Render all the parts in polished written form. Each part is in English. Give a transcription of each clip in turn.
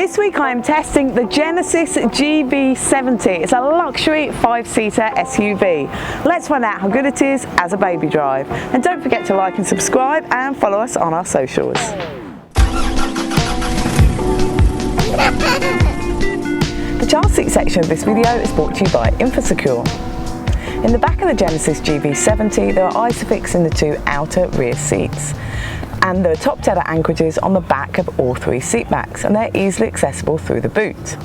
This week I am testing the Genesis GV70. It's a luxury 5-seater SUV. Let's find out how good it is as a baby drive. And don't forget to like and subscribe and follow us on our socials. The child seat section of this video is brought to you by InfoSecure. In the back of the Genesis GV70 there are Isofix in the two outer rear seats. And there are top tether anchorages on the back of all three seat backs, and they're easily accessible through the boot.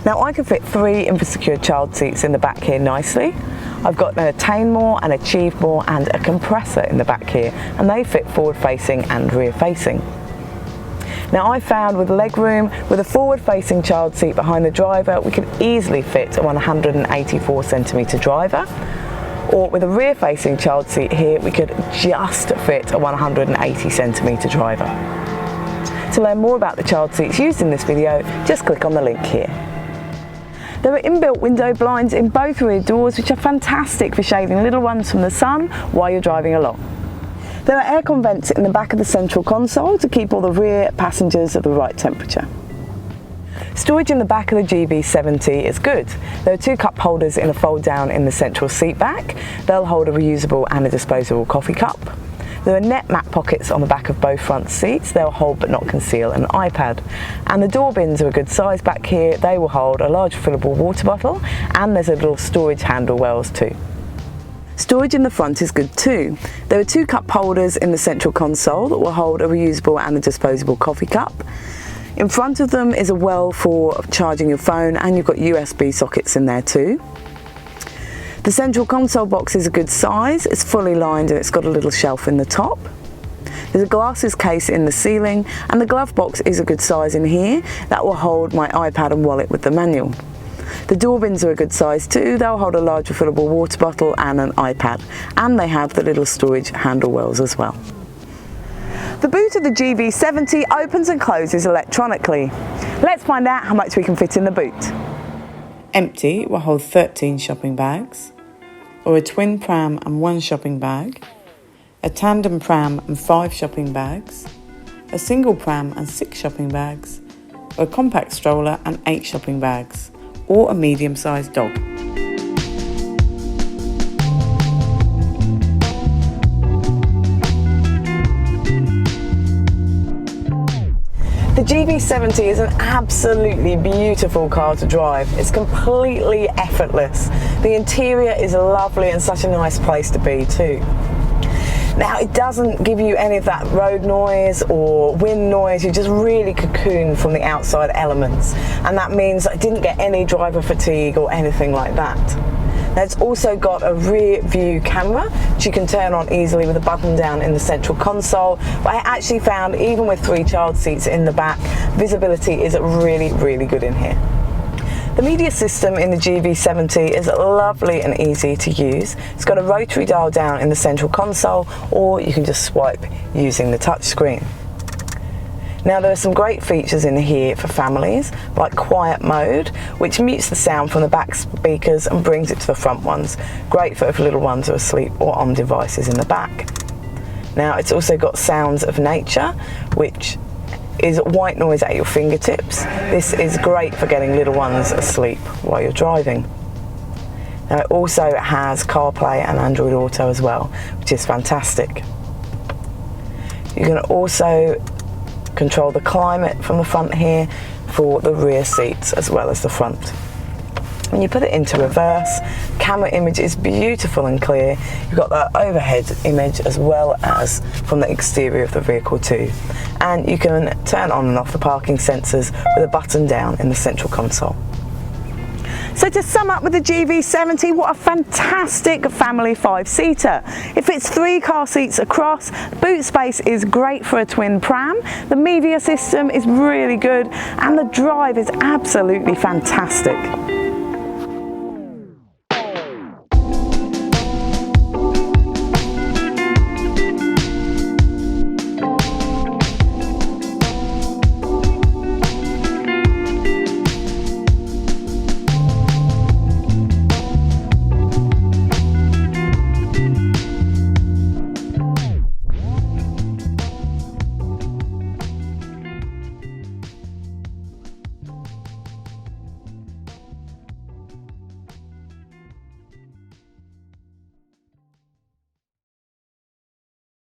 Now I can fit 3 InfoSecure child seats in the back here nicely. I've got an Attain More, an Achieve More and a compressor in the back here, and they fit forward facing and rear facing. Now I found with legroom, with a forward facing child seat behind the driver, we could easily fit a 184 centimetre driver. Or with a rear-facing child seat here, we could just fit a 180 centimetre driver. To learn more about the child seats used in this video, just click on the link here. There are inbuilt window blinds in both rear doors, which are fantastic for shading little ones from the sun while you're driving along. There are aircon vents in the back of the central console to keep all the rear passengers at the right temperature. Storage in the back of the GV70 is good. There are 2 cup holders in a fold down in the central seat back. They'll hold a reusable and a disposable coffee cup. There are net mat pockets on the back of both front seats. They'll hold but not conceal an iPad. And the door bins are a good size back here. They will hold a large fillable water bottle, and there's a little storage handle wells too. Storage in the front is good too. There are 2 cup holders in the central console that will hold a reusable and a disposable coffee cup. In front of them is a well for charging your phone, and you've got USB sockets in there too. The central console box is a good size, it's fully lined and it's got a little shelf in the top. There's a glasses case in the ceiling, and the glove box is a good size in here. That will hold my iPad and wallet with the manual. The door bins are a good size too. They'll hold a large refillable water bottle and an iPad, and they have the little storage handle wells as well. The boot of the GV70 opens and closes electronically. Let's find out how much we can fit in the boot. Empty will hold 13 shopping bags, or a twin pram and 1 shopping bag, a tandem pram and 5 shopping bags, a single pram and 6 shopping bags, or a compact stroller and 8 shopping bags, or a medium-sized dog. The GV70 is an absolutely beautiful car to drive. It's completely effortless. The interior is lovely and such a nice place to be too. Now it doesn't give you any of that road noise or wind noise. You just really cocoon from the outside elements, and that means I didn't get any driver fatigue or anything like that. Now it's also got a rear view camera which you can turn on easily with a button down in the central console, but I actually found even with 3 child seats in the back, visibility is really good in here. The media system in the GV70 is lovely and easy to use. It's got a rotary dial down in the central console, or you can just swipe using the touch screen. Now there are some great features in here for families, like quiet mode, which mutes the sound from the back speakers and brings it to the front ones. Great for if little ones are asleep or on devices in the back. Now it's also got sounds of nature, which is white noise at your fingertips. This is great for getting little ones asleep while you're driving. Now it also has CarPlay and Android Auto as well, which is fantastic. You can also control the climate from the front here for the rear seats as well as the front. When you put it into reverse, camera image is beautiful and clear. You've got the overhead image as well as from the exterior of the vehicle too. And you can turn on and off the parking sensors with a button down in the central console. So to sum up with the GV70, what a fantastic family 5-seater. It fits 3 car seats across, boot space is great for a twin pram, the media system is really good, and the drive is absolutely fantastic.